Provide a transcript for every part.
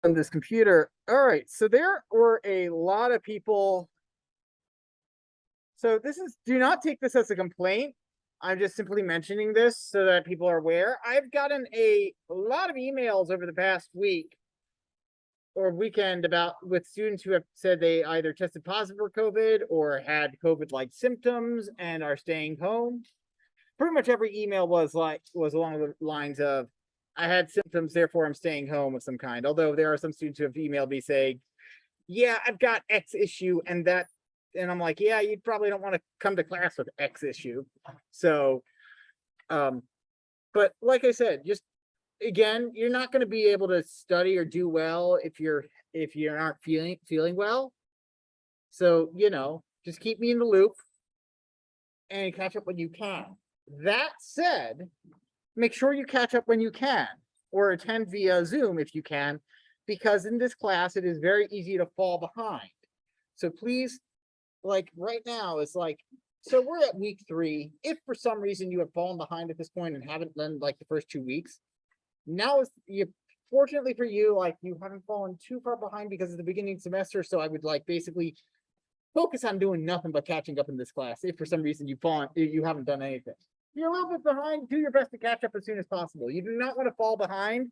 on this computer. All right, so there were a lot of people. So do not take this as a complaint. I'm just simply mentioning this so that people are aware. I've gotten a lot of emails over the past week or weekend with students who have said they either tested positive for COVID or had COVID-like symptoms and are staying home. Pretty much every email was along the lines of, I had symptoms, therefore I'm staying home of some kind. Although there are some students who have emailed me saying, yeah, I've got X issue and I'm like, yeah, you probably don't want to come to class with X issue. So, but like I said, just again, you're not going to be able to study or do well if you aren't feeling well. So, just keep me in the loop and catch up when you can. That said, make sure you catch up when you can or attend via Zoom if you can, because in this class, it is very easy to fall behind. So please, like right now, it's like, so we're at week 3. If for some reason you have fallen behind at this point and haven't done like the first 2 weeks, now fortunately for you, like you haven't fallen too far behind because of the beginning semester. So I would like basically focus on doing nothing but catching up in this class. If for some reason you haven't done anything. You're a little bit behind, do your best to catch up as soon as possible. You do not want to fall behind.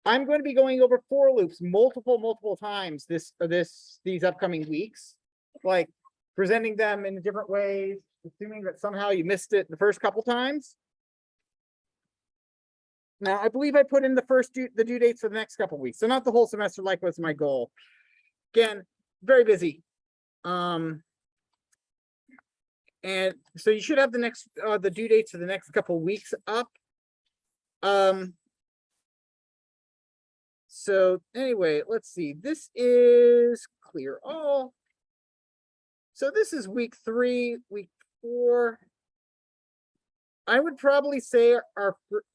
I'm going to be going over for loops multiple times these upcoming weeks, like presenting them in different ways, assuming that somehow you missed it the first couple times. Now, I believe I put in the due dates for the next couple weeks, so not the whole semester like was my goal. Again, very busy. And so you should have the due dates for the next couple weeks up. So anyway, let's see. This is clear all. So this is week 3, week 4. I would probably say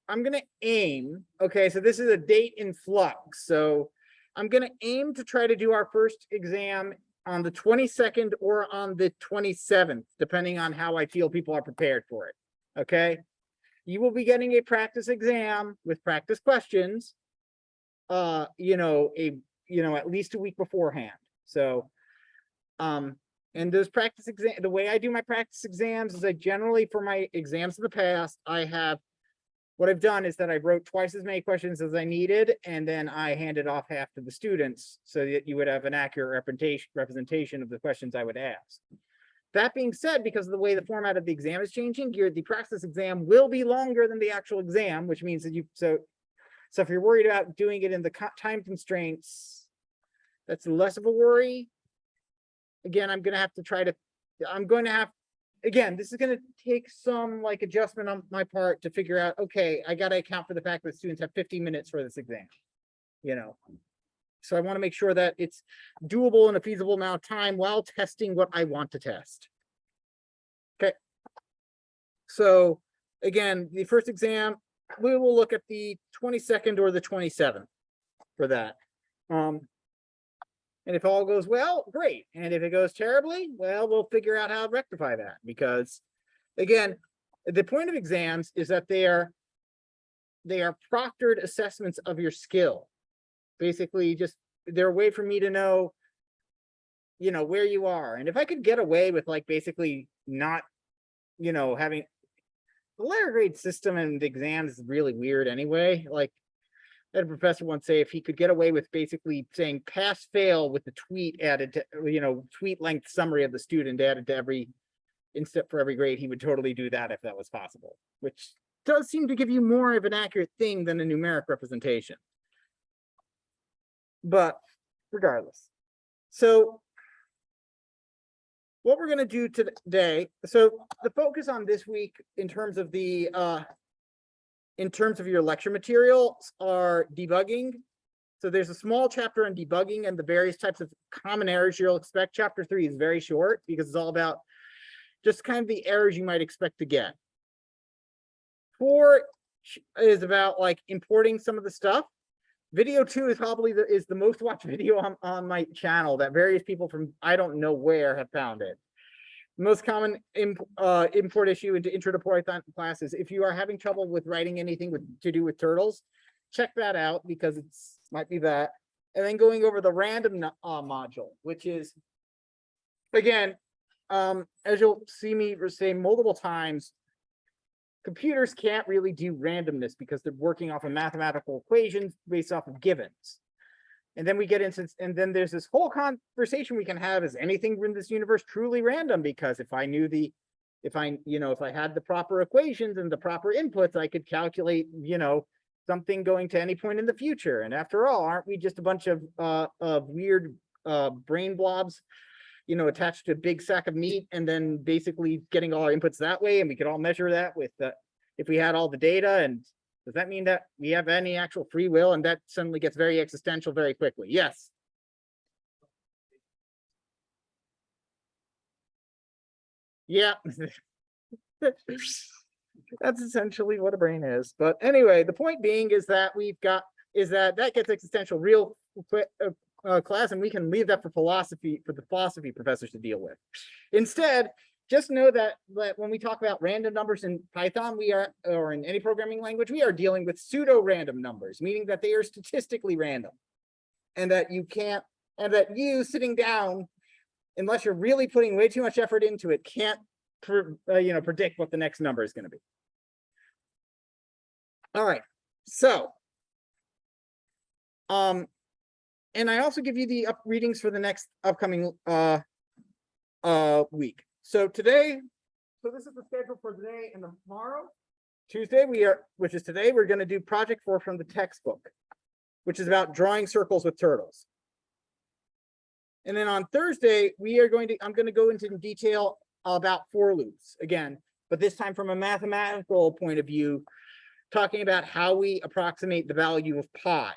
I'm going to aim. Okay, so this is a date in flux. So I'm going to aim to try to do our first exam on the 22nd or on the 27th, depending on how I feel people are prepared for it. Okay, you will be getting a practice exam with practice questions. At least a week beforehand. So, and those practice exams, the way I do my practice exams is I generally, for my exams in the past, what I've done is that I wrote twice as many questions as I needed, and then I handed off half to the students so that you would have an accurate representation of the questions I would ask. That being said, because of the way the format of the exam is changing, the practice exam will be longer than the actual exam, which means that so if you're worried about doing it in the time constraints, that's less of a worry. Again, again, this is going to take some like adjustment on my part to figure out, okay, I got to account for the fact that students have 50 minutes for this exam, So I want to make sure that it's doable in a feasible amount of time while testing what I want to test. Okay. So again, the first exam, we will look at the 22nd or the 27th for that. And if all goes well, great. And if it goes terribly, well, we'll figure out how to rectify that. Because again, the point of exams is that they are proctored assessments of your skill. Basically, they're a way for me to know, where you are. And if I could get away with like basically not, having the letter grade system and exams is really weird anyway. Like I had a professor once say if he could get away with basically saying pass fail with the tweet added to, tweet length summary of the student added to every instep for every grade, he would totally do that if that was possible, which does seem to give you more of an accurate thing than a numeric representation. But regardless, so what we're going to do today, so the focus on this week in terms of your lecture materials are debugging. So there's a small chapter on debugging and the various types of common errors you'll expect. Chapter 3 is very short because it's all about just kind of the errors you might expect to get. 4 is about like importing some of the stuff. Video 2 is probably the most watched video on my channel that various people from I don't know where have found it. The most common import issue into Intro to Python classes. If you are having trouble with writing anything to do with turtles, check that out because it's might be that. And then going over the random module, which is, again, as you'll see me say multiple times, computers can't really do randomness because they're working off of mathematical equations based off of givens. And then we get into, and then there's this whole conversation we can have, is anything in this universe truly random? Because if I knew if I had the proper equations and the proper inputs, I could calculate, something going to any point in the future. And after all, aren't we just a bunch of weird brain blobs, attached to a big sack of meat, and then basically getting all our inputs that way? And we could all measure that with if we had all the data. And does that mean that we have any actual free will? And that suddenly gets very existential very quickly. Yes. Yeah. That's essentially what a brain is. But anyway, the point being is that that gets existential real quick class, and we can leave that for the philosophy professors to deal with. Instead, just know that when we talk about random numbers in Python, or in any programming language, we are dealing with pseudo-random numbers, meaning that they are statistically random. And that you sitting down, unless you're really putting way too much effort into it, can't predict what the next number is going to be. All right, so and I also give you the readings for the next upcoming week. So this is the schedule for today and tomorrow. Tuesday which is today, we're going to do project 4 from the textbook, which is about drawing circles with turtles. And then on Thursday, I'm going to go into detail about for loops again, but this time from a mathematical point of view, talking about how we approximate the value of pi.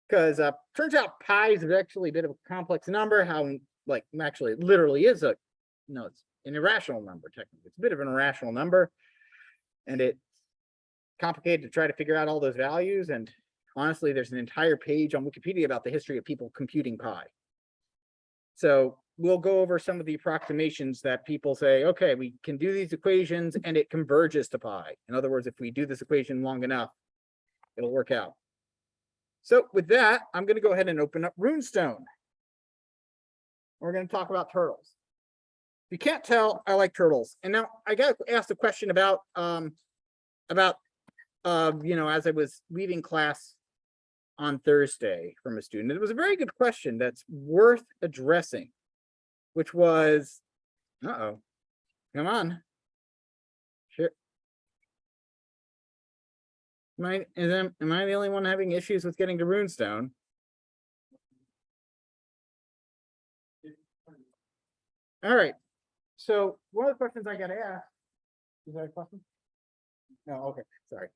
Because turns out pi is actually a bit of a complex number. Actually, it literally is it's an irrational number, technically. It's a bit of an irrational number, and it's complicated to try to figure out all those values. And honestly, there's an entire page on Wikipedia about the history of people computing pi. So we'll go over some of the approximations that people say, okay, we can do these equations and it converges to pi. In other words, if we do this equation long enough, it'll work out. So with that, I'm going to go ahead and open up Runestone. We're going to talk about turtles. If you can't tell, I like turtles. And now I got asked a question about as I was leaving class on Thursday from a student. It was a very good question that's worth addressing, which was, come on. Sure. Am I the only one having issues with getting to Runestone? All right. So one of the questions I got asked, is that a question? No, okay, sorry.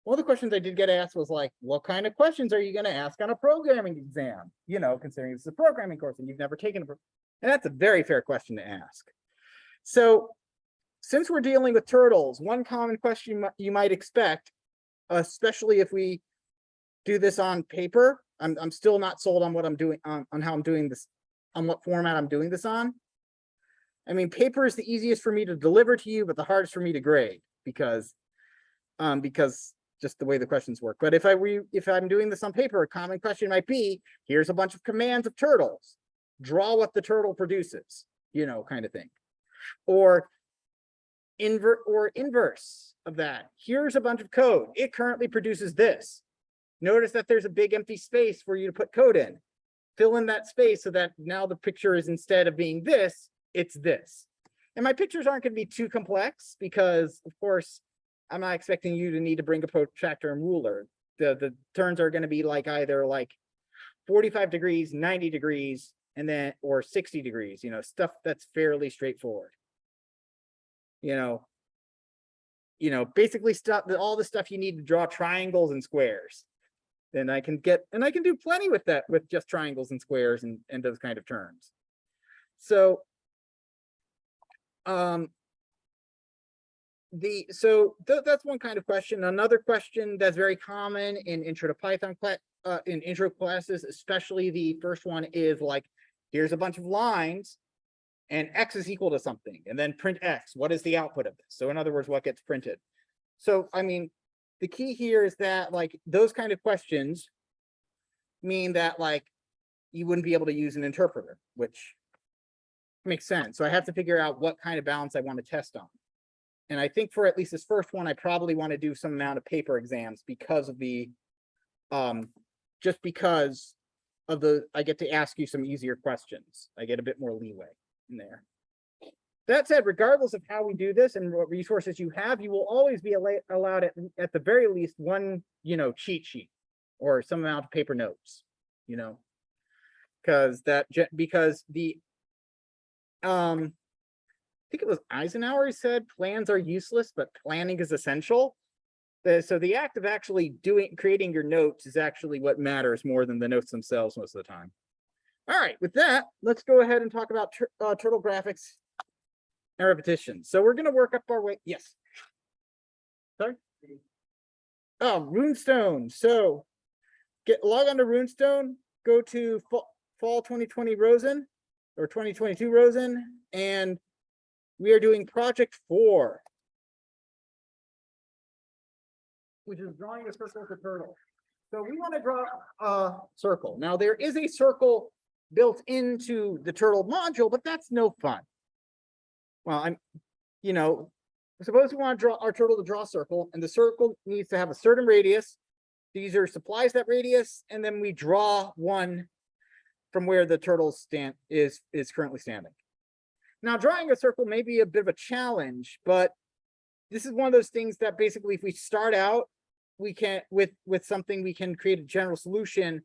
One of the questions I did get asked was like, what kind of questions are you going to ask on a programming exam? Considering this is a programming course and you've never taken and that's a very fair question to ask. So since we're dealing with turtles, one common question you might expect, especially if we do this on paper, I'm still not sold on what I'm doing, on how I'm doing this, on what format I'm doing this on. I mean, paper is the easiest for me to deliver to you, but the hardest for me to grade because just the way the questions work. But if I'm doing this on paper, a common question might be, here's a bunch of commands of turtles. Draw what the turtle produces, kind of thing. Or inverse of that. Here's a bunch of code. It currently produces this. Notice that there's a big empty space for you to put code in. Fill in that space so that now the picture is, instead of being this, it's this. And my pictures aren't going to be too complex because, of course, I'm not expecting you to need to bring a protractor and ruler. The turns are going to be either 45 degrees, 90 degrees, and then, or 60 degrees, stuff that's fairly straightforward. Basically all the stuff you need to draw triangles and squares. Then I can do plenty with that, with just triangles and squares and those kind of terms. So, that's one kind of question. Another question that's very common in Intro to Python in intro classes, especially the first one, is here's a bunch of lines and X is equal to something, and then print X. What is the output of this? So in other words, what gets printed? So, I mean, the key here is that like those kind of questions mean that like you wouldn't be able to use an interpreter, which makes sense. So I have to figure out what kind of balance I want to test on. And I think for at least this first one, I probably want to do some amount of paper exams because of the, just because of the, I get to ask you some easier questions. I get a bit more leeway in there. That said, regardless of how we do this and what resources you have, you will always be allowed at the very least one, cheat sheet or some amount of paper notes, because the, I think it was Eisenhower who said plans are useless, but planning is essential. So the act of actually creating your notes is actually what matters more than the notes themselves most of the time. All right, with that, let's go ahead and talk about turtle graphics and repetition. So we're going to work up our way. Yes. Sorry. Oh, Runestone. So log on to Runestone, go to fall 2020 Rosen or 2022 Rosen, and we are doing project 4, which is drawing a circle with a turtle. So we want to draw a circle. Now there is a circle built into the turtle module, but that's no fun. Well, suppose we want to draw our turtle to draw a circle, and the circle needs to have a certain radius. The user supplies that radius, and then we draw one from where the turtle is currently standing. Now, drawing a circle may be a bit of a challenge, but this is one of those things that basically, if we start out, we can with something, we can create a general solution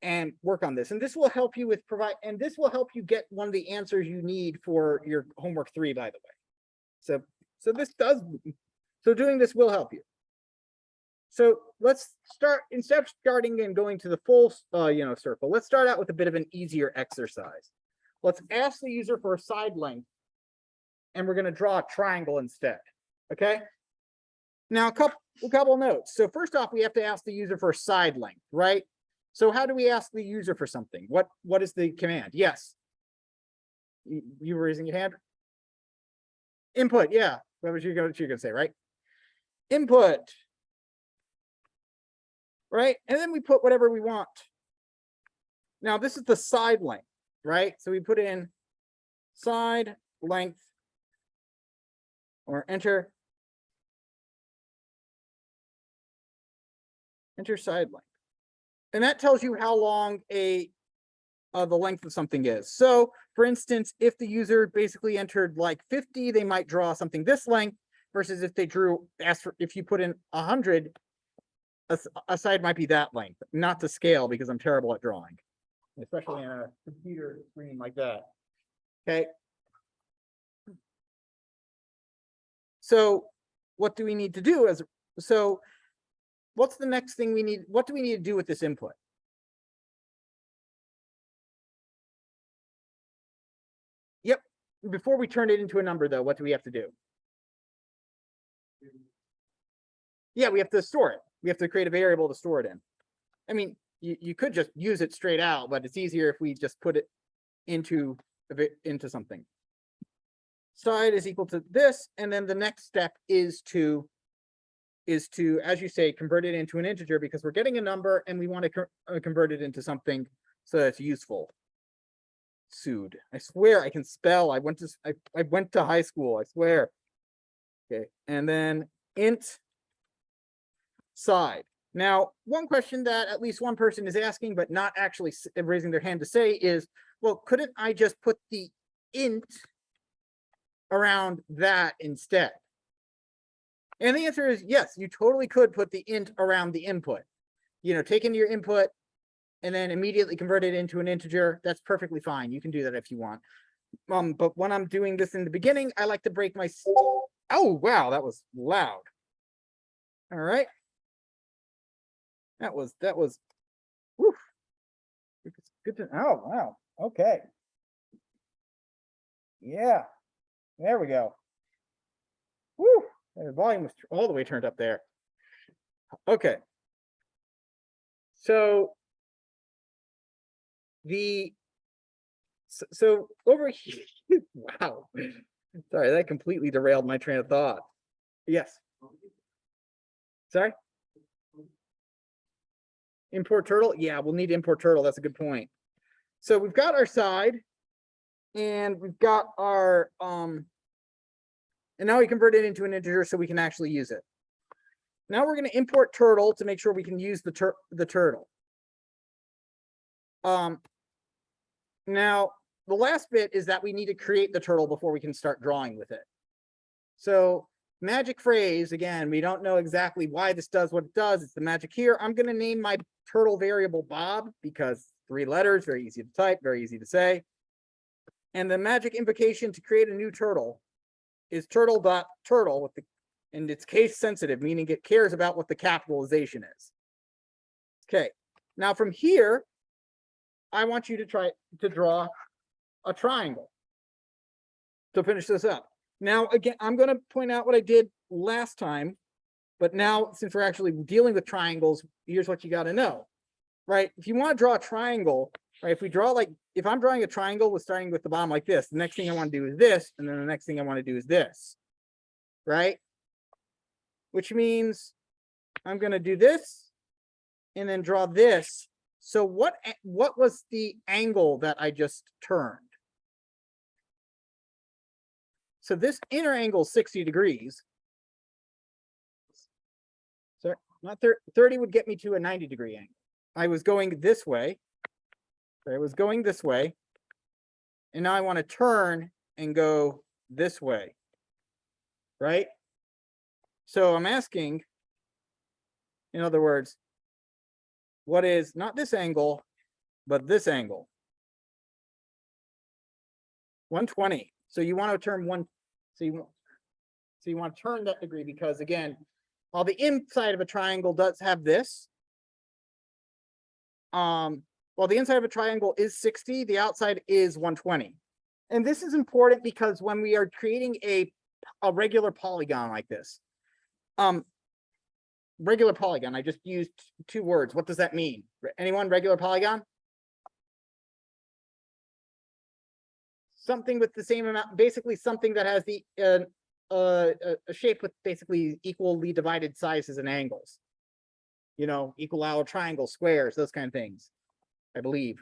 and work on this. And this will help you this will help you get one of the answers you need for your homework 3, by the way. So doing this will help you. So let's start, instead of starting and going to the full, circle, let's start out with a bit of an easier exercise. Let's ask the user for a side length, and we're going to draw a triangle instead. Okay. Now, a couple notes. So first off, we have to ask the user for a side length, right? So how do we ask the user for something? What is the command? Yes. You were raising your hand. Input. Yeah. What was you're going to say, right? Input. Right. And then we put whatever we want. Now this is the side length, right? So we put in side length or enter side length. And that tells you how long the length of something is. So for instance, if the user basically entered like 50, they might draw something this length, versus if they if you put in 100, a side might be that length, not to scale because I'm terrible at drawing, especially on a computer screen like that. Okay. So what do we need to do what's the next thing we need? What do we need to do with this input? Yep. Before we turn it into a number though, what do we have to do? Yeah, we have to store it. We have to create a variable to store it in. I mean, you could just use it straight out, but it's easier if we just put it into something. Side is equal to this, and then the next step is to, as you say, convert it into an integer, because we're getting a number and we want to convert it into something so that's useful. Sued. I swear I can spell. I went to high school. I swear. Okay, and then int side. Now, one question that at least one person is asking, but not actually raising their hand to say is, well, couldn't I just put the int around that instead? And the answer is yes, you totally could put the int around the input. Take in your input and then immediately convert it into an integer. That's perfectly fine. You can do that if you want. But when I'm doing this in the beginning, I like to break my... Oh, wow, that was loud. All right. That was, woof. It's good to, oh, wow. Okay. Yeah, there we go. Woo, the volume was all the way turned up there. Okay. So over here, wow. Sorry, that completely derailed my train of thought. Yes. Sorry? Import turtle? Yeah, we'll need import turtle. That's a good point. So we've got our side and we've got our, and now we convert it into an integer so we can actually use it. Now we're going to import turtle to make sure we can use the turtle. Now the last bit is that we need to create the turtle before we can start drawing with it. So magic phrase, again, we don't know exactly why this does what it does. It's the magic here. I'm going to name my turtle variable Bob because 3 letters, very easy to type, very easy to say. And the magic invocation to create a new turtle is turtle.turtle with the, and it's case sensitive, meaning it cares about what the capitalization is. Okay, now from here, I want you to try to draw a triangle to finish this up. Now, again, I'm going to point out what I did last time, but now since we're actually dealing with triangles, here's what you got to know, right? If you want to draw a triangle, right? If we draw like, if I'm drawing a triangle with starting with the bottom like this, the next thing I want to do is this, and then the next thing I want to do is this, right? Which means I'm going to do this and then draw this. So what was the angle that I just turned? So this inner angle is 60 degrees. So not 30 would get me to a 90-degree angle. I was going this way. I was going this way. And now I want to turn and go this way. Right? So I'm asking, in other words, what is not this angle, but this angle? 120. So you want to turn so you want to turn that degree because again, while the inside of a triangle does have this, while the inside of a triangle is 60, the outside is 120. And this is important because when we are creating a regular polygon like this, regular polygon, I just used 2 words. What does that mean? Anyone? Regular polygon? Something with the same amount, basically something that has the a shape with basically equally divided sizes and angles. You know, equilateral triangles, squares, those kind of things, I believe.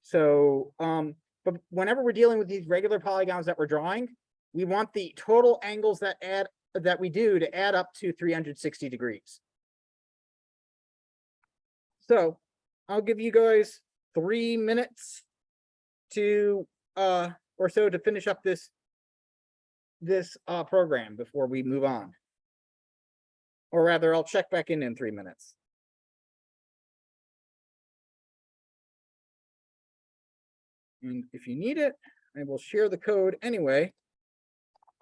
So, but whenever we're dealing with these regular polygons that we're drawing, we want the total angles that we do to add up to 360 degrees. So I'll give you guys 3 minutes to or so to finish up this program before we move on. Or rather, I'll check back in 3 minutes. And if you need it, I will share the code anyway,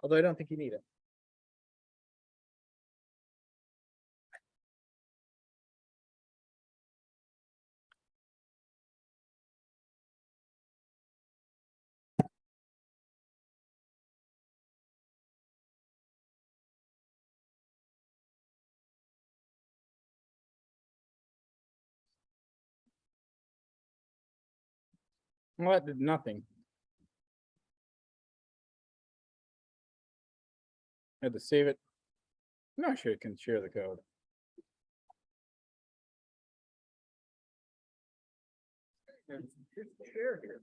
although I don't think you need it. Well, that did nothing. I had to save it. I'm not sure it can share the code. Share here.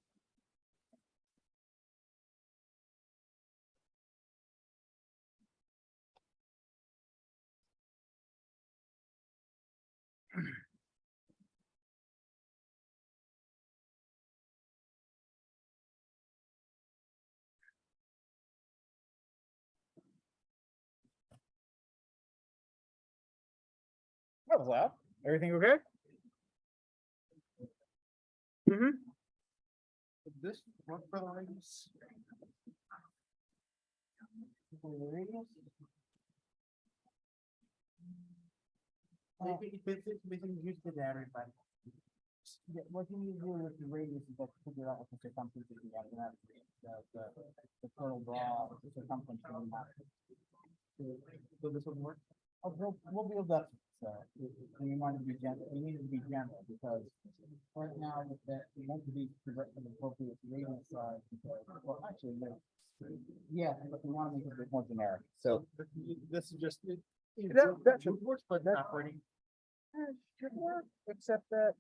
That was loud. Everything okay? Mm-hmm. This work for the radius? For the radius? Basically used to everybody. What you need to do with the radius is to figure out what the circumference is. You have to have the total draw, the circumference. So this would work? Oh, we'll build that. So we want to be gentle. We need to be gentle because right now we want to be correct and appropriate radius size. Well, actually, no. Yeah, but we want to make it a bit more generic. So this is just That should work, but that's operating. Should work, except that.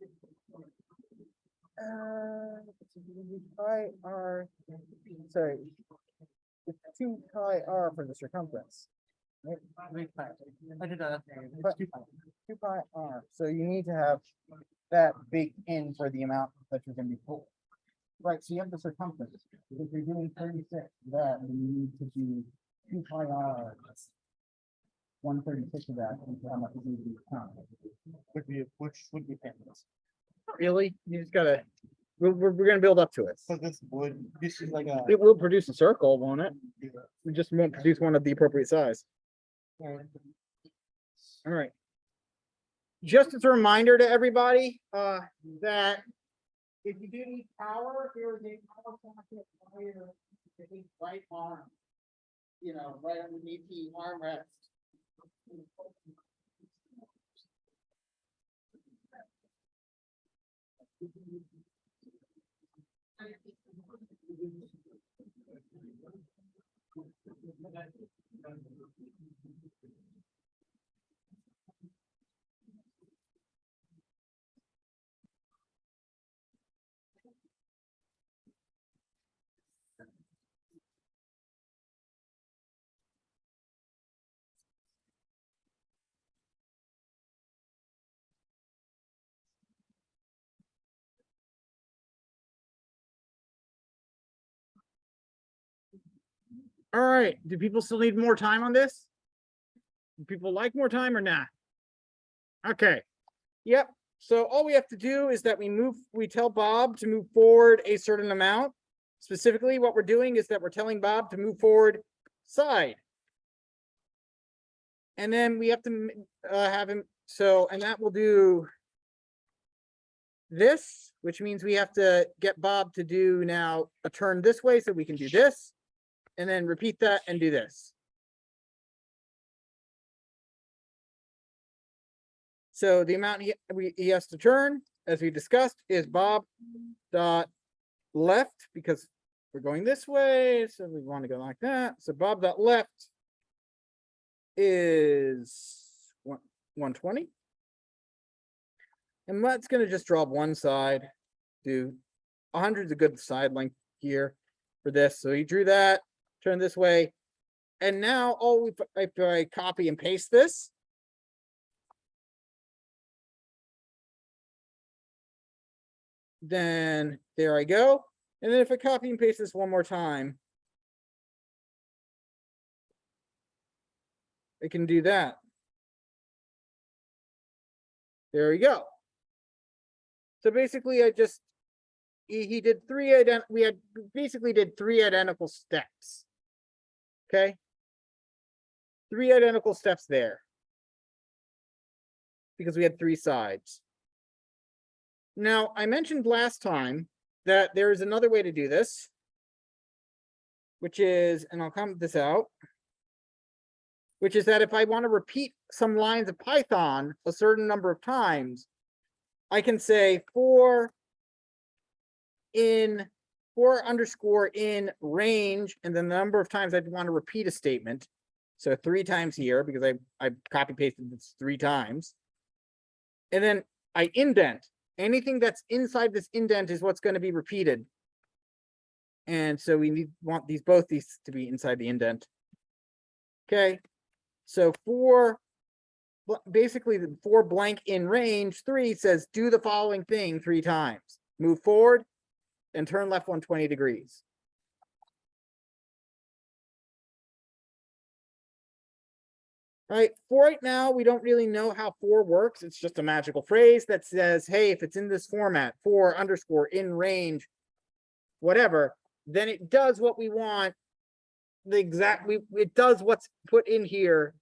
Pi r, sorry. It's 2 pi r for the circumference. Right? I did that. But 2 pi r, so you need to have that baked in for the amount that you're gonna be pulling. Right, so you have the circumference, if you're doing 36, that, then you need to do 2 pi r. 1/36 of that, and how much is going to be count. Which would be painless. Really? You just gotta, we're gonna build up to it. So this is like a. It will produce a circle, won't it? We just won't produce one of the appropriate size. All right. Just as a reminder to everybody, that if you do need power, there is a power socket right on, right underneath the armrest. All right, do people still need more time on this? Do people like more time or not? Okay, yep. So all we have to do is that we tell Bob to move forward a certain amount. Specifically, what we're doing is that we're telling Bob to move forward side. And then we have to have him, and that will do this, which means we have to get Bob to do now a turn this way so we can do this. And then repeat that and do this. So the amount he has to turn, as we discussed, is Bob dot left, because we're going this way, so we want to go like that. So Bob dot left is 120. And that's going to just draw up one side. Do 100 is a good side length here for this. So he drew that. Turn this way, and now if I copy and paste this, then there I go. And then if I copy and paste this one more time, I can do that. There we go. So basically, he did we basically did 3 identical steps. Okay. 3 identical steps there. Because we had 3 sides. Now, I mentioned last time that there is another way to do this, which is, and I'll comment this out, which is that if I want to repeat some lines of Python a certain number of times, I can say for underscore in range, and then the number of times I'd want to repeat a statement. So 3 times here, because I copy pasted this 3 times. And then I indent. Anything that's inside this indent is what's going to be repeated. And so we want both these to be inside the indent. Okay. So basically for blank in range 3 says do the following thing 3 times. Move forward and turn left 120 degrees. All right, for right now, we don't really know how for works. It's just a magical phrase that says, hey, if it's in this format, for underscore in range, whatever, then it does what we want. It does what's put in here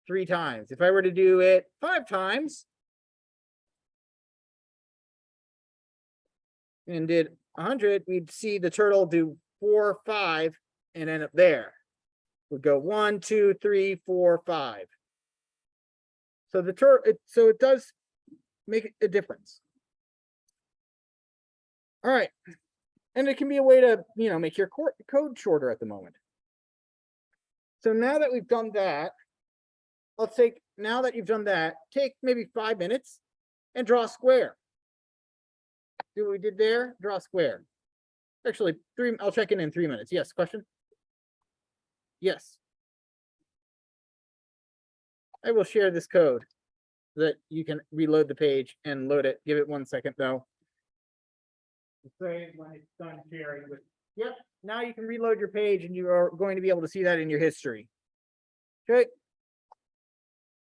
3 times. If I were to do it 5 times and did 100, we'd see the turtle do 4, 5, and end up there. Would go 1, 2, 3, 4, 5. So it does make a difference. All right, and it can be a way to make your code shorter at the moment. So now that we've done that, let's take, now that you've done that, take maybe 5 minutes and draw a square. Do what we did there, draw a square. Actually, I'll check in 3 minutes. Yes, question? Yes. I will share this code that you can reload the page and load it. Give it 1 second though. Say when it's done sharing with, yep, now you can reload your page and you are going to be able to see that in your history. Okay.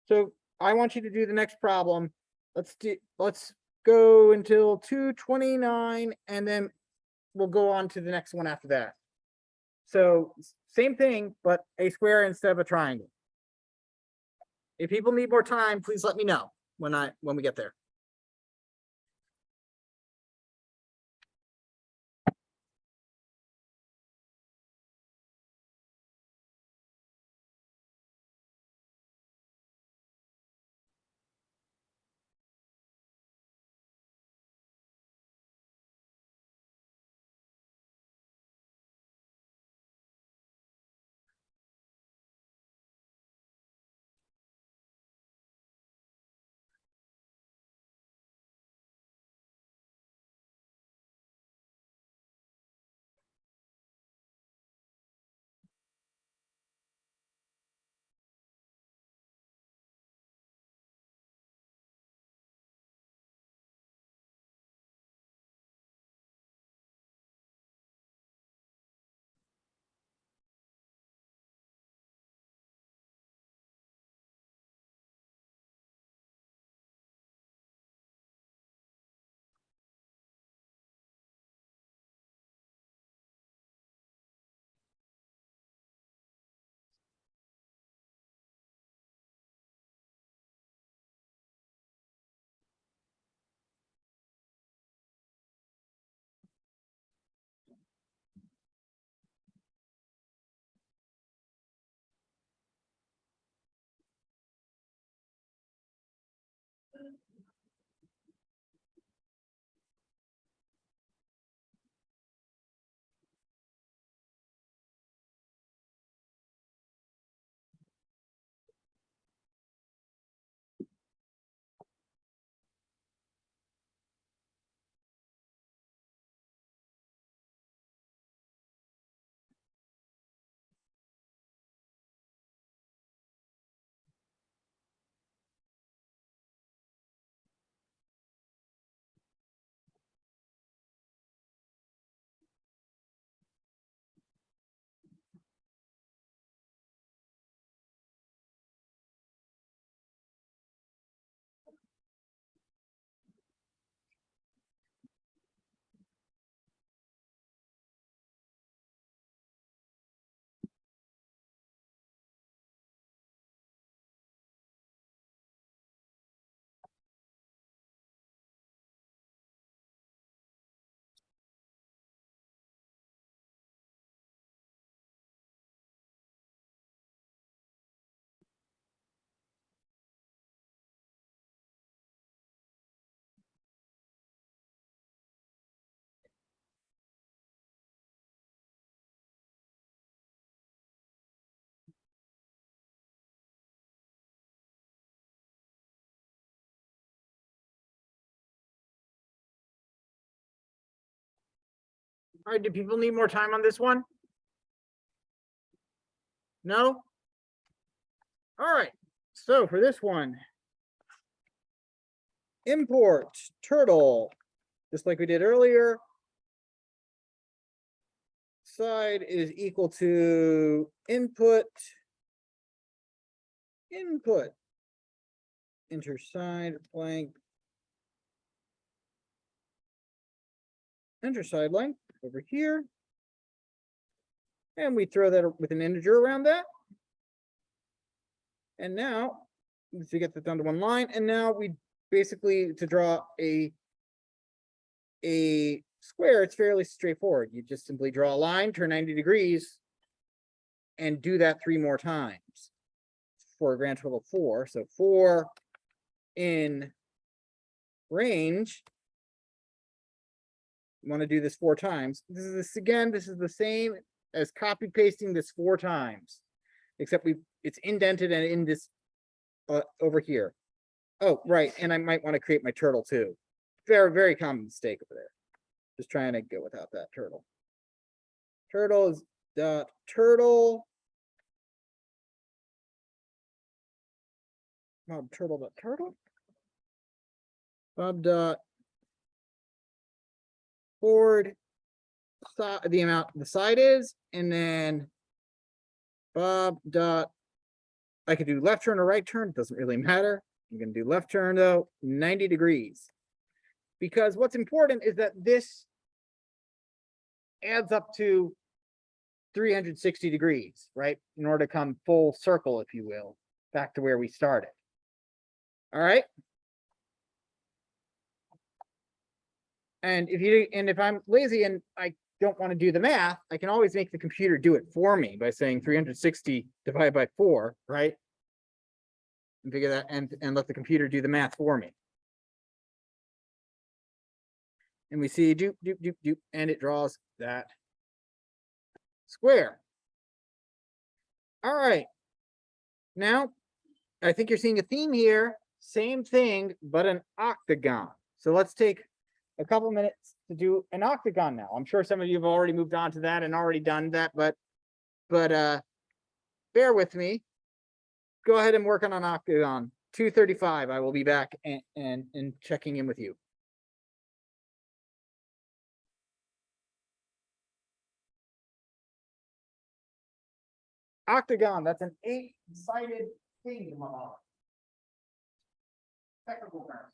So I want you to do the next problem. Let's go until 2:29 and then we'll go on to the next one after that. So same thing, but a square instead of a triangle. If people need more time, please let me know when we get there. All right, do people need more time on this one? No? All right, so for this one, import turtle, just like we did earlier. Side is equal to input, enter side blank, enter side length over here. And we throw that with an integer around that. And now, to get that down to one line, and now we basically, to draw a square, it's fairly straightforward. You just simply draw a line, turn 90 degrees, and do that 3 more times for a grand total of 4. So 4 in range. You want to do this 4 times. This is the same as copy pasting this 4 times, except it's indented and over here. Oh, right, and I might want to create my turtle too. Very, very common mistake over there. Just trying to go without that turtle. Turtle is dot turtle. Bob turtle dot turtle. Bob dot forward the amount the side is, and then Bob dot I could do left turn or right turn, doesn't really matter. I'm gonna do left turn though, 90 degrees. Because what's important is that this adds up to 360 degrees, right? In order to come full circle, if you will, back to where we started. All right. And if I'm lazy and I don't want to do the math, I can always make the computer do it for me by saying 360 divided by 4, right? And figure that and let the computer do the math for me. And we see doop, doop, doop, doop, and it draws that square. All right. Now, I think you're seeing a theme here. Same thing, but an octagon. So let's take a couple minutes to do an octagon now. I'm sure some of you have already moved on to that and already done that, but bear with me. Go ahead and work on an octagon. 2:35. I will be back and checking in with you. Octagon, that's an 8-sided thing. Technical term.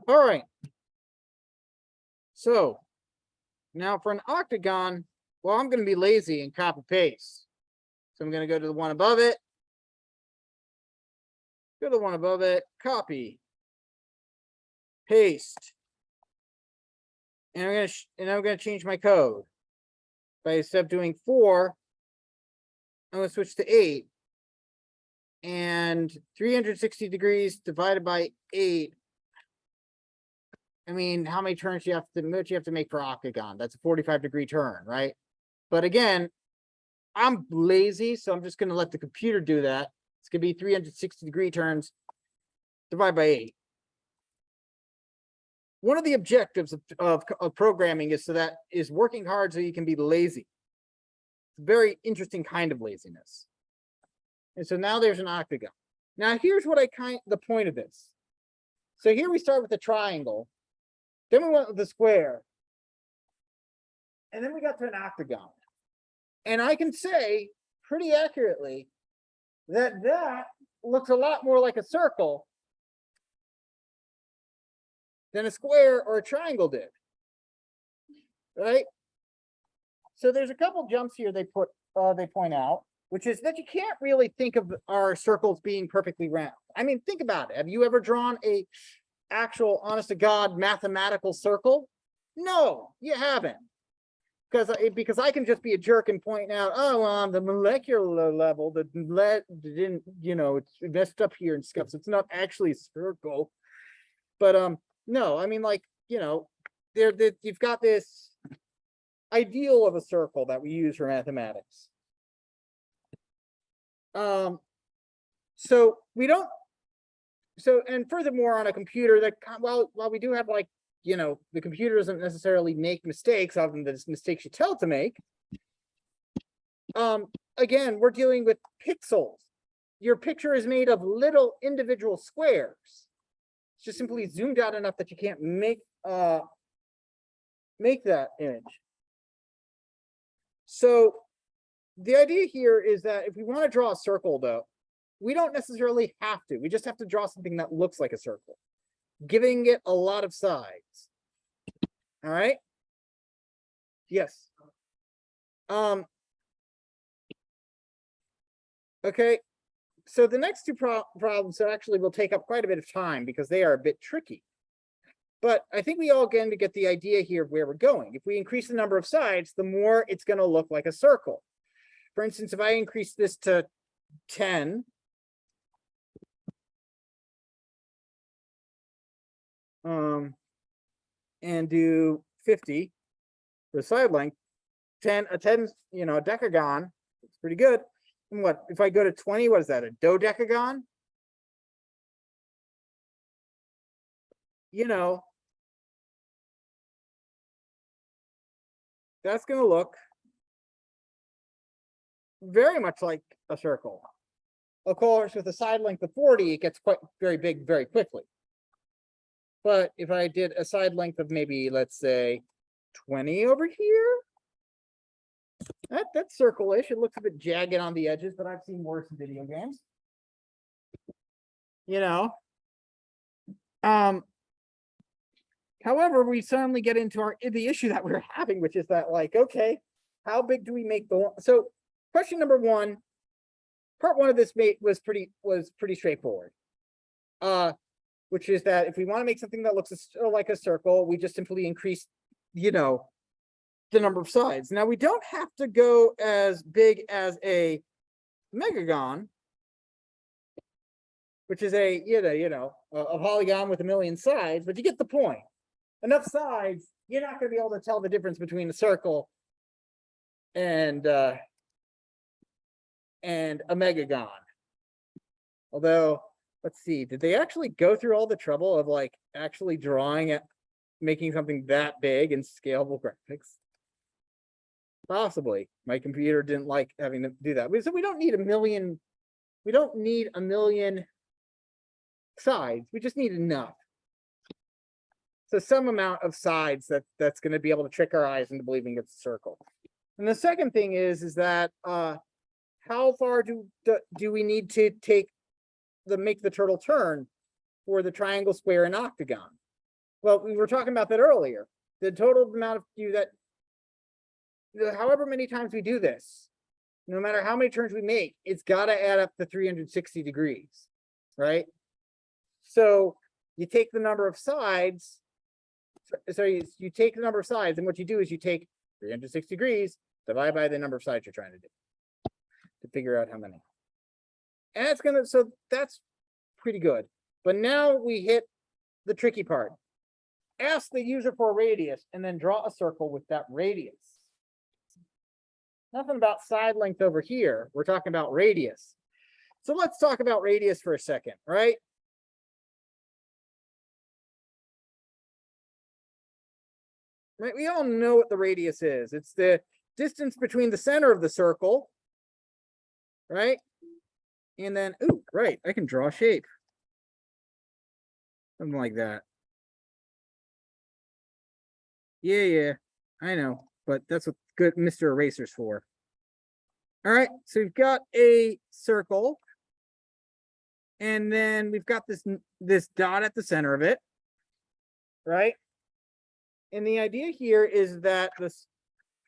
All right. So Now for an octagon, well, I'm gonna be lazy and copy paste. So I'm gonna go to the one above it. Go to the one above it, copy. Paste. And I'm gonna change my code. By instead of doing 4, I'm gonna switch to 8. And 360 degrees divided by 8. I mean, how many turns you have to make for octagon? That's a 45-degree turn, right? But again, I'm lazy, so I'm just gonna let the computer do that. It's gonna be 360-degree turns divided by 8. One of the objectives of programming is working hard so you can be lazy. It's a very interesting kind of laziness. And so now there's an octagon. Now here's what the point of this. So here we start with the triangle, then we went with the square, and then we got to an octagon. And I can say pretty accurately that looks a lot more like a circle than a square or a triangle did, right? So there's a couple jumps here they point out, which is that you can't really think of our circles being perfectly round. I mean, think about it. Have you ever drawn a actual, honest to God, mathematical circle? No, you haven't. Because I can just be a jerk and point out, oh, on the molecular level, the lead didn't, it's messed up here and stuff. So it's not actually a circle. But no, I mean, like, you've got this ideal of a circle that we use for mathematics. So we don't. So, and furthermore, on a computer that, while we do have, like, the computer doesn't necessarily make mistakes other than the mistakes you tell it to make. Again, we're dealing with pixels. Your picture is made of little individual squares. It's just simply zoomed out enough that you can't make that image. So the idea here is that if we want to draw a circle, though, we don't necessarily have to. We just have to draw something that looks like a circle, giving it a lot of sides. All right. Yes. Okay. So the next two problems actually will take up quite a bit of time because they are a bit tricky. But I think we all get the idea here of where we're going. If we increase the number of sides, the more it's going to look like a circle. For instance, if I increase this to 10, and do 50 for the side length, a decagon, it's pretty good. And what if I go to 20? What is that? A dodecagon? That's going to look very much like a circle. Of course, with a side length of 40, it gets very big very quickly. But if I did a side length of maybe, let's say, 20 over here, that's circle-ish. It looks a bit jagged on the edges, but I've seen worse in video games. However, we suddenly get into the issue that we're having, which is that, like, okay, how big do we make so question number 1, part 1 of this was pretty straightforward. Which is that if we want to make something that looks like a circle, we just simply increase, the number of sides. Now we don't have to go as big as a megagon, which is a polygon with 1,000,000 sides, but you get the point. Enough sides, you're not going to be able to tell the difference between a circle and a megagon. Although, let's see, did they actually go through all the trouble of, like, actually making something that big in scalable graphics? Possibly. My computer didn't like having to do that. So we don't need 1,000,000. We don't need 1,000,000 sides. We just need enough. So some amount of sides that's going to be able to trick our eyes into believing it's a circle. And the second thing is that how far do we need to make the turtle turn for the triangle, square, and octagon? Well, we were talking about that earlier. The total amount of however many times we do this, no matter how many turns we make, it's gotta add up to 360 degrees, right? So you take the number of sides, so you take the number of sides, and what you do is you take 360 degrees, divide by the number of sides you're trying to do to figure out how many. And it's gonna, so that's pretty good. But now we hit the tricky part. Ask the user for a radius and then draw a circle with that radius. Nothing about side length over here. We're talking about radius. So let's talk about radius for a second, right? Right, we all know what the radius is. It's the distance between the center of the circle, right? And then, ooh, right, I can draw a shape. Something like that. Yeah, I know, but that's what good Mr. Eraser's for. All right, so we've got a circle. And then we've got this dot at the center of it, right? And the idea here is that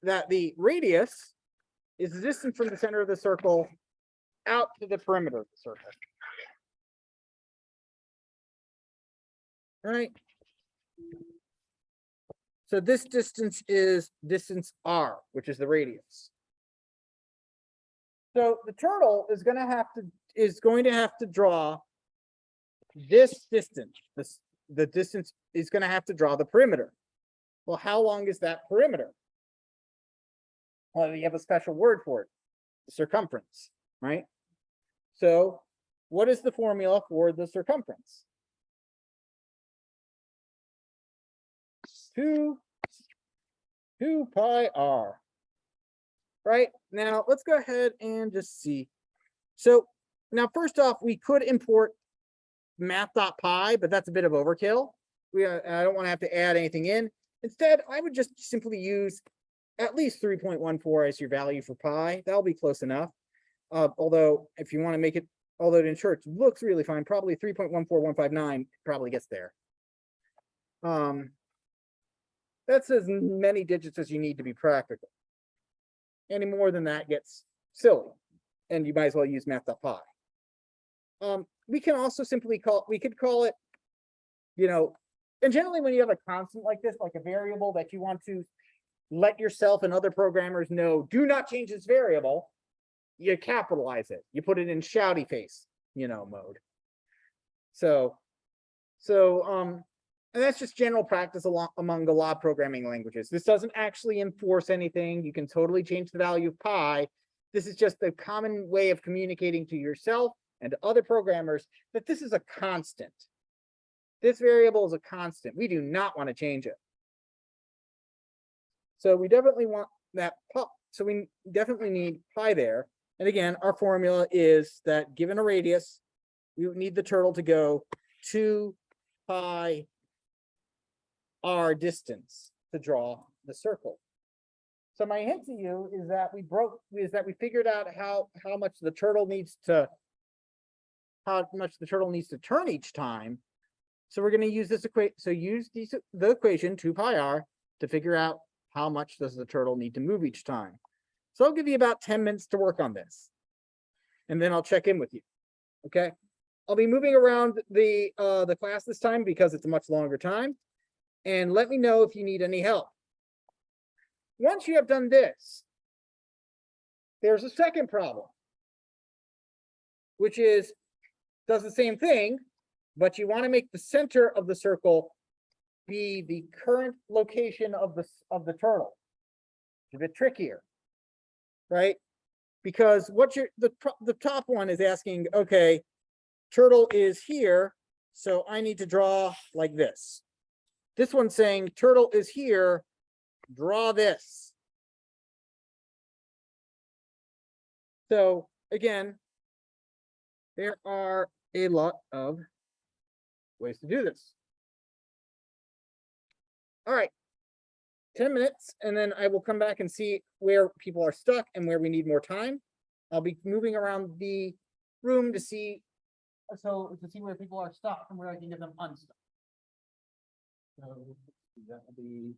the radius is the distance from the center of the circle out to the perimeter of the circle. Right? So this distance is distance r, which is the radius. So the turtle is going to have to draw this distance. The distance is going to have to draw the perimeter. Well, how long is that perimeter? Well, you have a special word for it, circumference, right? So what is the formula for the circumference? 2 pi r. Right? Now let's go ahead and just see. So now first off, we could import math.pi, but that's a bit of overkill. I don't want to have to add anything in. Instead, I would just simply use at least 3.14 as your value for pi. That'll be close enough. Although if you want to make it, although in short looks really fine, probably 3.14159 probably gets there. That's as many digits as you need to be practical. Any more than that gets silly, and you might as well use math.pi. We can also simply we could call it, and generally when you have a constant like this, like a variable that you want to let yourself and other programmers know, do not change this variable, you capitalize it. You put it in shouty face, mode. And that's just general practice among a lot of programming languages. This doesn't actually enforce anything. You can totally change the value of pi. This is just a common way of communicating to yourself and to other programmers that this is a constant. This variable is a constant. We do not want to change it. So we definitely want that. So we definitely need pi there. And again, our formula is that given a radius, we would need the turtle to go 2 pi r distance to draw the circle. So my hint to you is that we figured out how much the turtle needs to turn each time. So we're going to use this equation. So use the equation 2 pi r to figure out how much does the turtle need to move each time. So I'll give you about 10 minutes to work on this, and then I'll check in with you. Okay. I'll be moving around the class this time because it's a much longer time. And let me know if you need any help. Once you have done this, there's a second problem, which is does the same thing, but you want to make the center of the circle be the current location of the turtle. It's a bit trickier, right? Because what the top one is asking, okay, turtle is here, so I need to draw like this. This one's saying turtle is here, draw this. So again, there are a lot of ways to do this. All right, 10 minutes, and then I will come back and see where people are stuck and where we need more time. I'll be moving around the room to see where people are stuck and where I can get them unstuck. So that'll be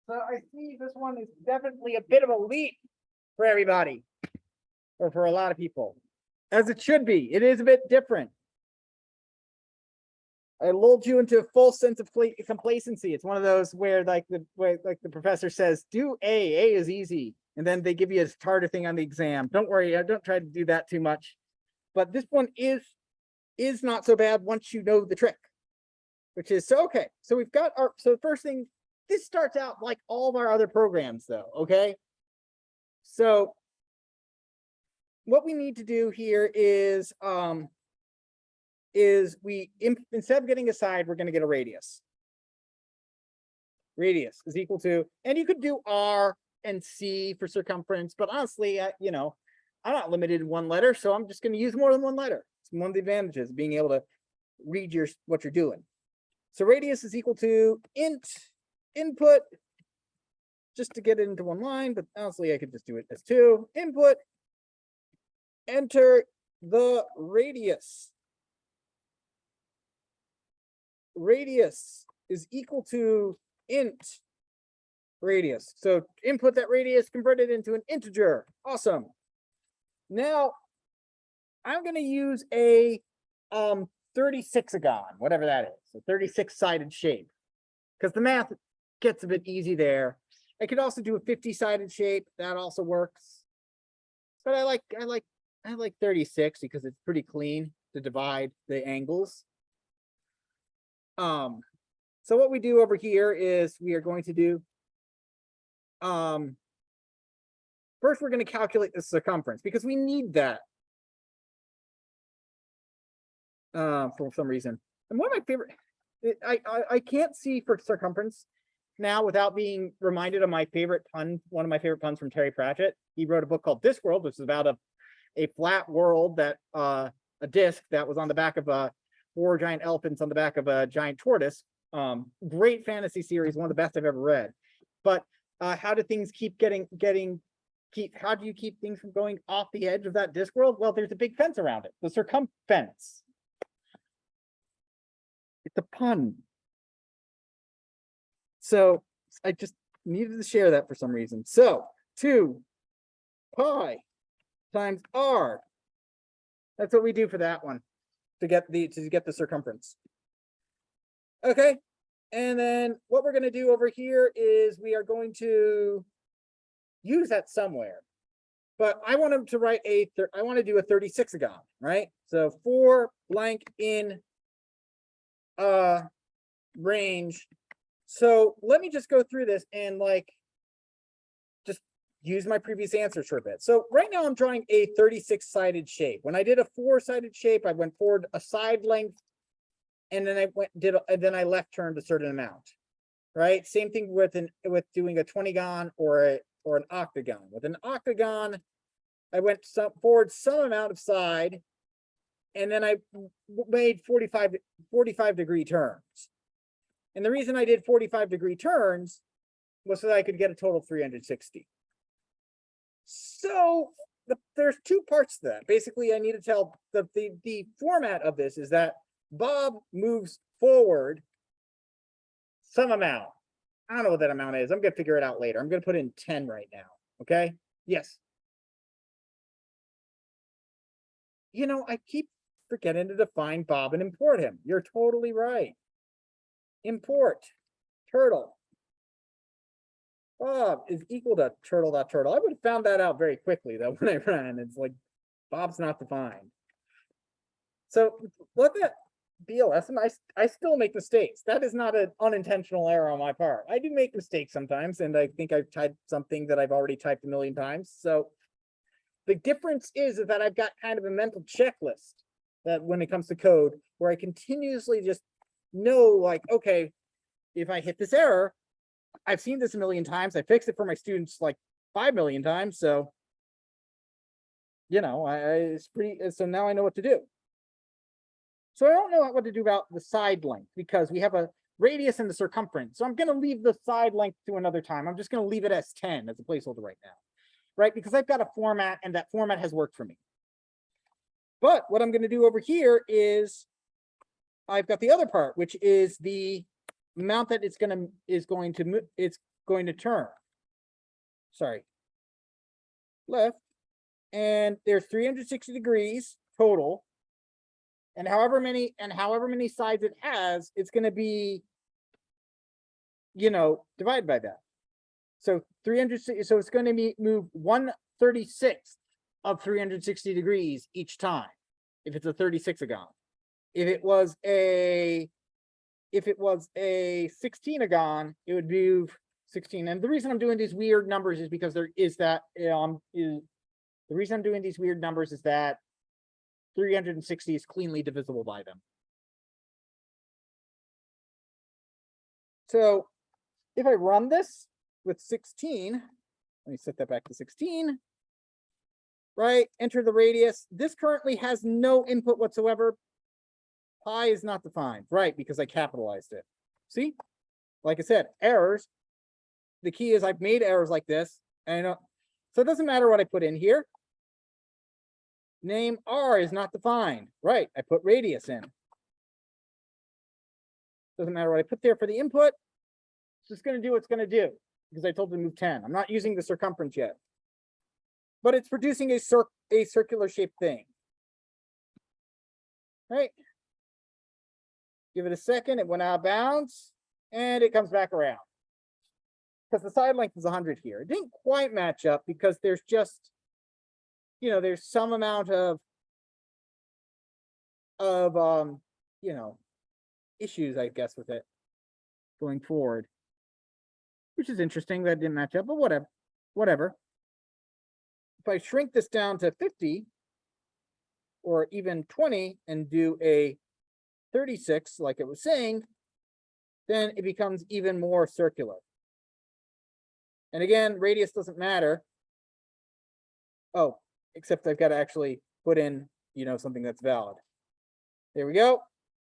So I see this one is definitely a bit of a leap for everybody, or for a lot of people, as it should be. It is a bit different. I lulled you into a full sense of complacency. It's one of those where like the professor says, do A is easy. And then they give you a harder thing on the exam. Don't worry, I don't try to do that too much. But this one is not so bad once you know the trick. Which is so okay. So we've got our, so the first thing, this starts out like all of our other programs though, okay? So what we need to do here is instead of getting a side, we're going to get a radius. Radius is equal to, and you could do R and C for circumference, but honestly, you know, I'm not limited to one letter, so I'm just going to use more than one letter. It's one of the advantages of being able to read what you're doing. So radius is equal to int input, just to get it into one line, but honestly, I could just do it as 2. Input, enter the radius. Radius is equal to int radius. So input that radius, convert it into an integer. Awesome. Now I'm going to use a 36agon, whatever that is, a 36-sided shape, because the math gets a bit easy there. I could also do a 50-sided shape. That also works. But I like 36 because it's pretty clean to divide the angles. So what we do over here is we are going to do first we're going to calculate the circumference because we need that for some reason. And one of my favorite, I can't see for circumference now without being reminded of my favorite pun, one of my favorite puns from Terry Pratchett. He wrote a book called Discworld, which is about a flat world that a disc that was on the back of 4 giant elephants on the back of a giant tortoise. Great fantasy series, one of the best I've ever read. But how do things how do you keep things from going off the edge of that disc world? Well, there's a big fence around it, the circumfence. It's a pun. So I just needed to share that for some reason. So 2 pi times r. That's what we do for that one to get the circumference. Okay. And then what we're going to do over here is we are going to use that somewhere. But I want him to write I want to do a 36agon, right? So 4 blank in range. So let me just go through this and just use my previous answers for a bit. So right now I'm drawing a 36-sided shape. When I did a 4-sided shape, I went forward a side length, and then then I left turned a certain amount, right? Same thing with doing a 20gon or an octagon. With an octagon, I went forward some amount of side, and then I made 45 degree turns. And the reason I did 45-degree turns was so that I could get a total of 360. So there's 2 parts to that. Basically, I need to tell the format of this is that Bob moves forward some amount. I don't know what that amount is. I'm going to figure it out later. I'm going to put in 10 right now. Okay. Yes. You know, I keep forgetting to define Bob and import him. You're totally right. Import turtle. Bob is equal to turtle.turtle. I would have found that out very quickly though when I ran. It's like Bob's not defined. So let that be a lesson. I still make mistakes. That is not an unintentional error on my part. I do make mistakes sometimes, and I think I've typed something that I've already typed a million times. So the difference is that I've got kind of a mental checklist that when it comes to code, where I continuously just know, like, okay, if I hit this error, I've seen this a million times. I fixed it for my students like 5 million times. So, you know, it's pretty, so now I know what to do. So I don't know what to do about the side length because we have radius and the circumference. So I'm going to leave the side length to another time. I'm just going to leave it as 10 as a placeholder right now, right? Because I've got a format and that format has worked for me. But what I'm going to do over here is I've got the other part, which is the amount that it's going to turn. Sorry. Left. And there's 360 degrees total. And however many sides it has, it's going to be, divided by that. So 300, so it's going to be move 1/36 of 360 degrees each time, if it's a 36agon. If it was a 16agon, it would move 16. And the reason I'm doing these weird numbers is because the reason I'm doing these weird numbers is that 360 is cleanly divisible by them. So if I run this with 16, let me set that back to 16, right? Enter the radius. This currently has no input whatsoever. Pi is not defined, right? Because I capitalized it. See, like I said, errors. The key is I've made errors like this, and so it doesn't matter what I put in here. Name R is not defined, right? I put radius in. Doesn't matter what I put there for the input. It's just going to do what it's going to do because I told it to move 10. I'm not using the circumference yet, but it's producing a circular shaped thing, right? Give it a second. It went out of bounds and it comes back around because the side length is 100 here. It didn't quite match up because there's just, there's some amount of issues, I guess, with it going forward, which is interesting. That didn't match up, but whatever. If I shrink this down to 50 or even 20 and do a 36, like it was saying, then it becomes even more circular. And again, radius doesn't matter. Oh, except I've got to actually put in, something that's valid. There we go.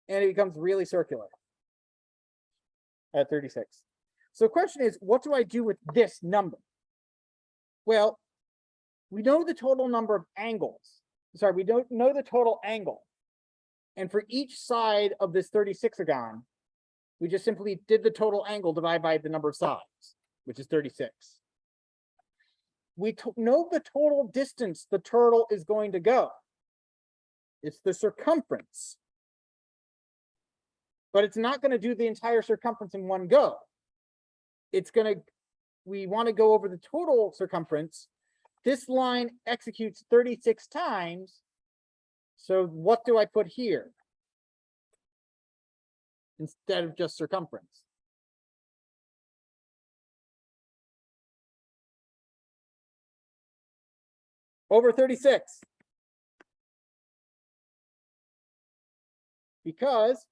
And it becomes really circular at 36. So the question is, what do I do with this number? Well, we know the total number of angles. Sorry, we don't know the total angle. And for each side of this 36agon, we just simply did the total angle divided by the number of sides, which is 36. We know the total distance the turtle is going to go. It's the circumference. But it's not going to do the entire circumference in one go. We want to go over the total circumference. This line executes 36 times. So what do I put here instead of just circumference? Over 36. Because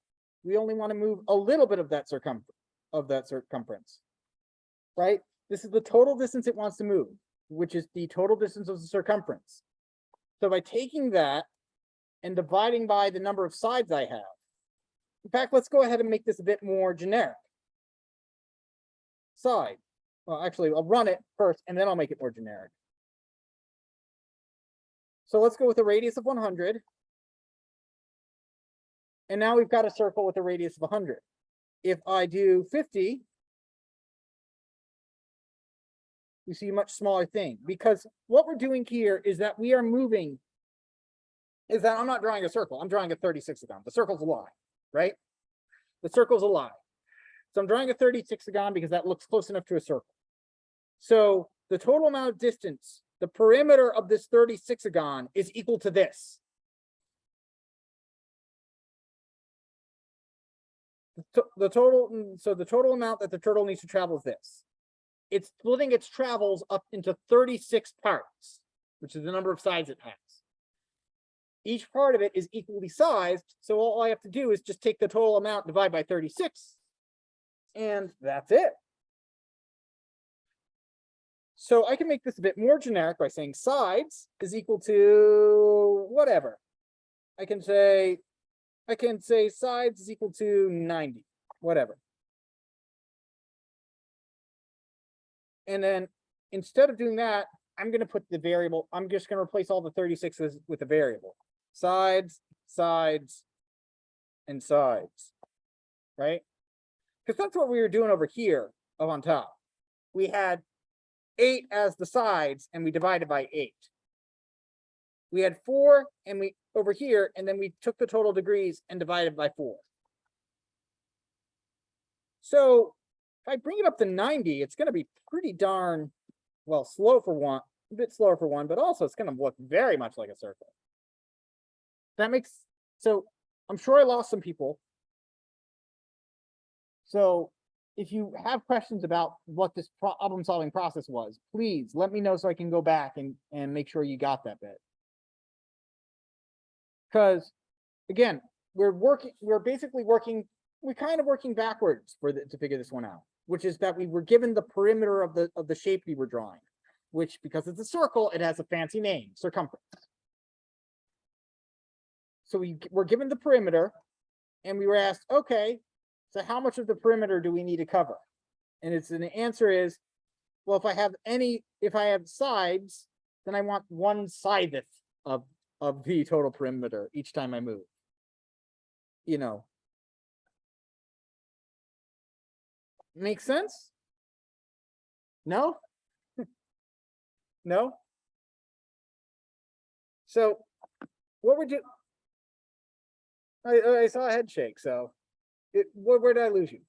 we only want to move a little bit of that circumference, right? This is the total distance it wants to move, which is the total distance of the circumference. So by taking that and dividing by the number of sides I have, in fact, let's go ahead and make this a bit more generic. Side. Well, actually, I'll run it first and then I'll make it more generic. So let's go with a radius of 100. And now we've got a circle with a radius of 100. If I do 50, we see a much smaller thing, because what we're doing here is that we are moving, is that I'm not drawing a circle, I'm drawing a 36agon. The circle's a lie, right? The circle's a lie. So I'm drawing a 36agon because that looks close enough to a circle. So the total amount of distance, the perimeter of this 36agon is equal to this. The total amount that the turtle needs to travel is this. It's splitting its travels up into 36 parts, which is the number of sides it has. Each part of it is equally sized, so all I have to do is just take the total amount, divide by 36, and that's it. So I can make this a bit more generic by saying sides is equal to whatever. I can say sides is equal to 90, whatever. And then instead of doing that, I'm gonna put the variable, I'm just gonna replace all the 36s with a variable. Sides, sides, and sides, right? Because that's what we were doing over here up on top. We had 8 as the sides and we divided by 8. We had 4 and we over here, and then we took the total degrees and divided by 4. So if I bring it up to 90, it's going to be pretty darn, well, slow for one, a bit slower for one, but also it's going to look very much like a circle. That makes, so I'm sure I lost some people. So if you have questions about what this problem solving process was, please let me know so I can go back and make sure you got that bit. Because again, we're basically working, we're kind of working backwards to figure this one out, which is that we were given the perimeter of the shape we were drawing, which, because it's a circle, it has a fancy name, circumference. So we were given the perimeter and we were asked, okay, so how much of the perimeter do we need to cover? And the answer is, well, if I have sides, then I want 1/sideth of the total perimeter each time I move. You know. Make sense? No? No? So what would you, I saw a head shake, so where did I lose you?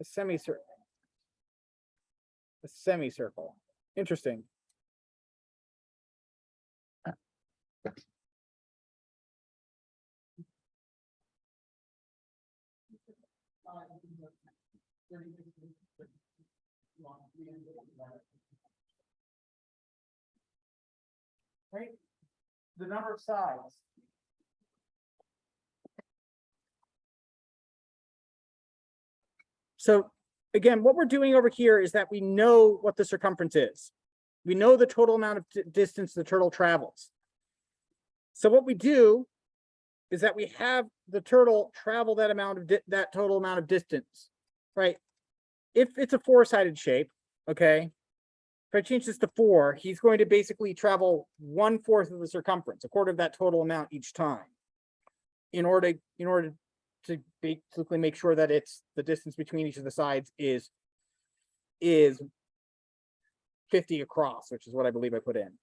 A semicircle. A semicircle. Interesting. Right? The number of sides. So again, what we're doing over here is that we know what the circumference is. We know the total amount of distance the turtle travels. So what we do is that we have the turtle travel that amount of that total amount of distance, right? If it's a 4-sided shape, okay, if I change this to 4, he's going to basically travel 1/4 of the circumference, a quarter of that total amount each time, in order to basically make sure that it's the distance between each of the sides is 50 across, which is what I believe I put in.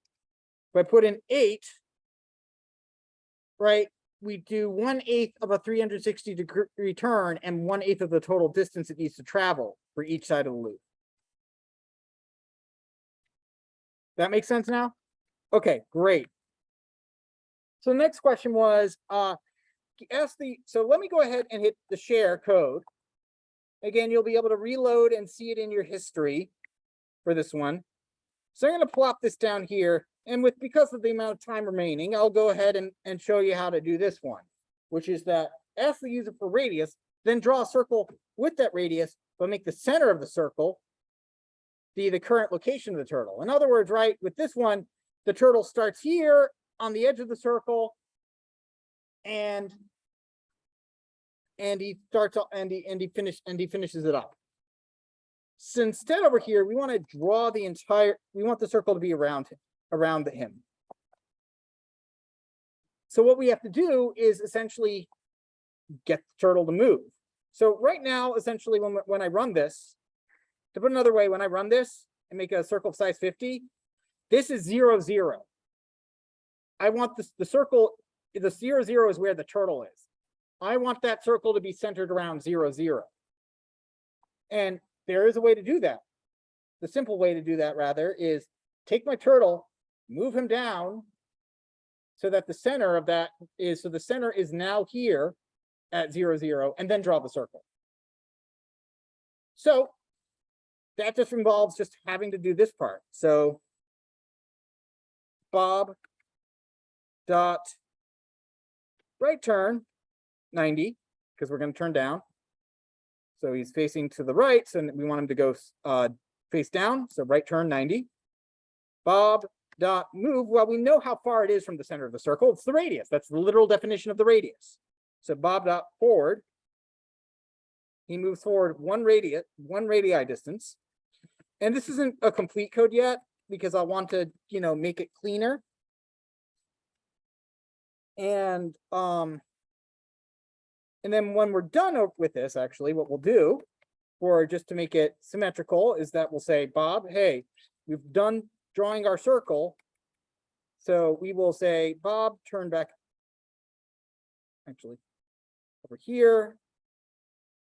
If I put in 8, right, we do 1/8 of a 360-degree turn and 1/8 of the total distance it needs to travel for each side of the loop. That makes sense now? Okay, great. So the next question was, so let me go ahead and hit the share code. Again, you'll be able to reload and see it in your history for this one. So I'm going to plop this down here, and because of the amount of time remaining, I'll go ahead and show you how to do this one, which is that ask the user for radius, then draw a circle with that radius, but make the center of the circle be the current location of the turtle. In other words, right, with this one, the turtle starts here on the edge of the circle, and he starts and he finishes it up. So instead over here, we want to draw we want the circle to be around him. So what we have to do is essentially get the turtle to move. So right now, essentially, when I run this, to put another way, when I run this and make a circle of size 50, this is 0, 0. I want the circle, the 0, 0 is where the turtle is. I want that circle to be centered around 0, 0. And there is a way to do that. The simple way to do that, rather, is take my turtle, move him down so that the center of that is, so the center is now here at 0, 0, and then draw the circle. So that just involves just having to do this part. So Bob dot right turn 90, because we're going to turn down. So he's facing to the right, so we want him to go face down. So right turn 90. Bob dot move, well, we know how far it is from the center of the circle. It's the radius. That's the literal definition of the radius. So Bob dot forward, he moves forward one radii distance. And this isn't a complete code yet because I want to, make it cleaner. And then when we're done with this, actually, what we'll do, or just to make it symmetrical, is that we'll say, Bob, hey, we've done drawing our circle. So we will say, Bob, turn back, actually, over here.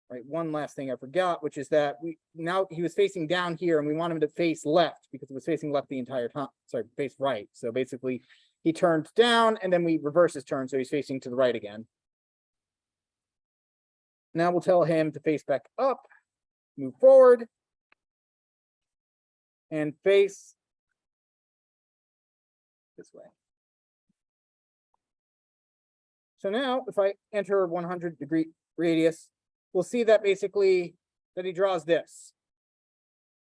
Right, one last thing I forgot, which is that now he was facing down here and we want him to face left because it was facing left the entire time. Sorry, face right. So basically he turned down and then we reverse his turn. So he's facing to the right again. Now we'll tell him to face back up, move forward, and face this way. So now if I enter 100-degree radius, we'll see that basically that he draws this.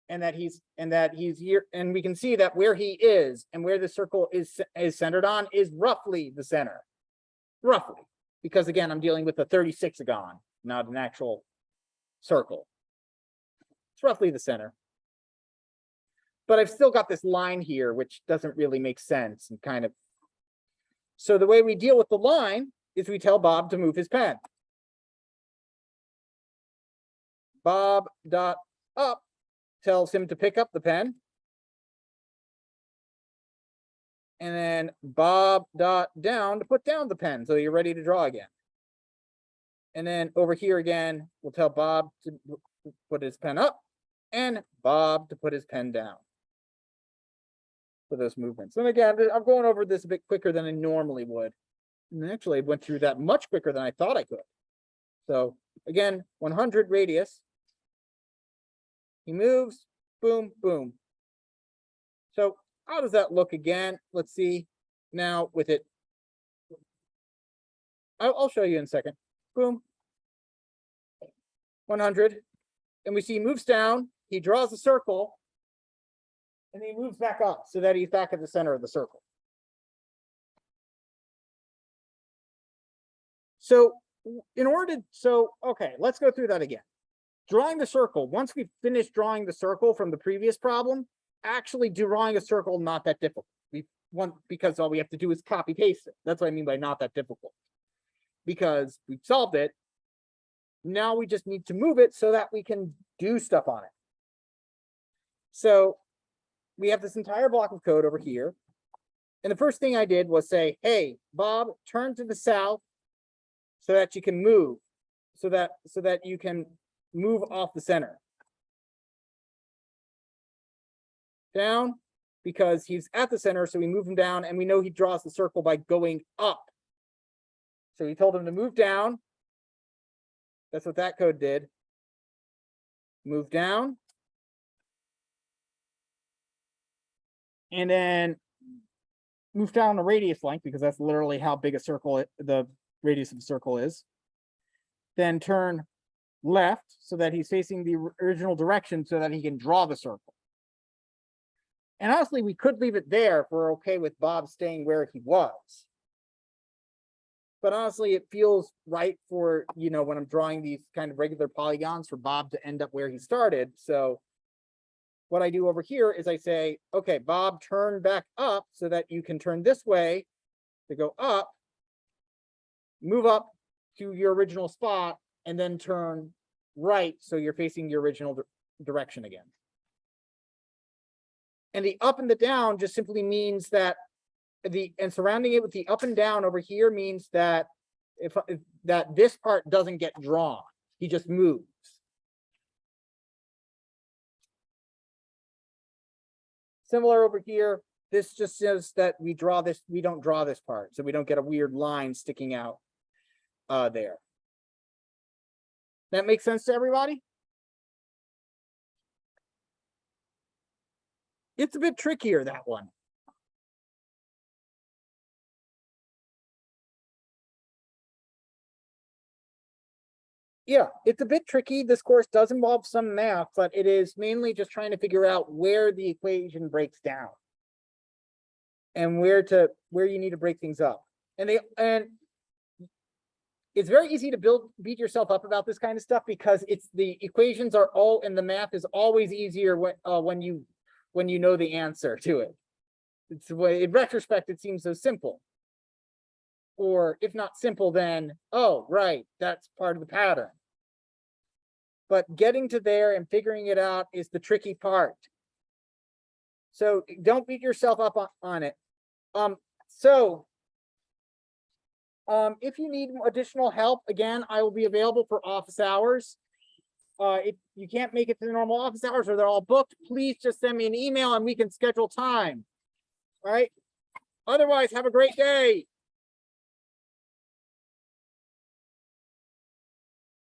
And that he's here, and we can see that where he is and where the circle is centered on is roughly the center. Roughly. Because again, I'm dealing with a 36-agon, not an actual circle. It's roughly the center. But I've still got this line here, which doesn't really make sense and kind of. So the way we deal with the line is we tell Bob to move his pen. Bob dot up tells him to pick up the pen. And then Bob dot down to put down the pen so you're ready to draw again. And then over here again, we'll tell Bob to put his pen up and Bob to put his pen down for those movements. And again, I'm going over this a bit quicker than I normally would. And actually I went through that much quicker than I thought I could. So again, 100 radius. He moves, boom, boom. So how does that look again? Let's see now with it. I'll show you in a second. Boom. 100. And we see he moves down, he draws a circle, and he moves back up so that he's back at the center of the circle. So okay, let's go through that again. Drawing the circle, once we finish drawing the circle from the previous problem, actually drawing a circle, not that difficult. Because all we have to do is copy paste it. That's what I mean by not that difficult. Because we've solved it. Now we just need to move it so that we can do stuff on it. So we have this entire block of code over here. And the first thing I did was say, hey, Bob, turn to the south so that you can move, so that you can move off the center. Down, because he's at the center, so we move him down, and we know he draws the circle by going up. So we told him to move down. That's what that code did. Move down. And then move down the radius length, because that's literally how big a circle, the radius of the circle is. Then turn left so that he's facing the original direction so that he can draw the circle. And honestly, we could leave it there if we're okay with Bob staying where he was. But honestly, it feels right for, when I'm drawing these kind of regular polygons for Bob to end up where he started. So what I do over here is I say, okay, Bob, turn back up so that you can turn this way to go up, move up to your original spot, and then turn right so you're facing your original direction again. And the up and the down just simply means that and surrounding it with the up and down over here means that if that this part doesn't get drawn, he just moves. Similar over here, this just says that we don't draw this part, so we don't get a weird line sticking out there. That makes sense to everybody? It's a bit trickier, that one. Yeah, it's a bit tricky. This course does involve some math, but it is mainly just trying to figure out where the equation breaks down. and where you need to break things up. And it's very easy to beat yourself up about this kind of stuff because the equations are all, and the math is always easier when you know the answer to it. In retrospect, it seems so simple. Or if not simple, then, oh, right, that's part of the pattern. But getting to there and figuring it out is the tricky part. So don't beat yourself up on it. If you need additional help, again, I will be available for office hours. If you can't make it to the normal office hours or they're all booked, please just send me an email and we can schedule time. All right. Otherwise, have a great day.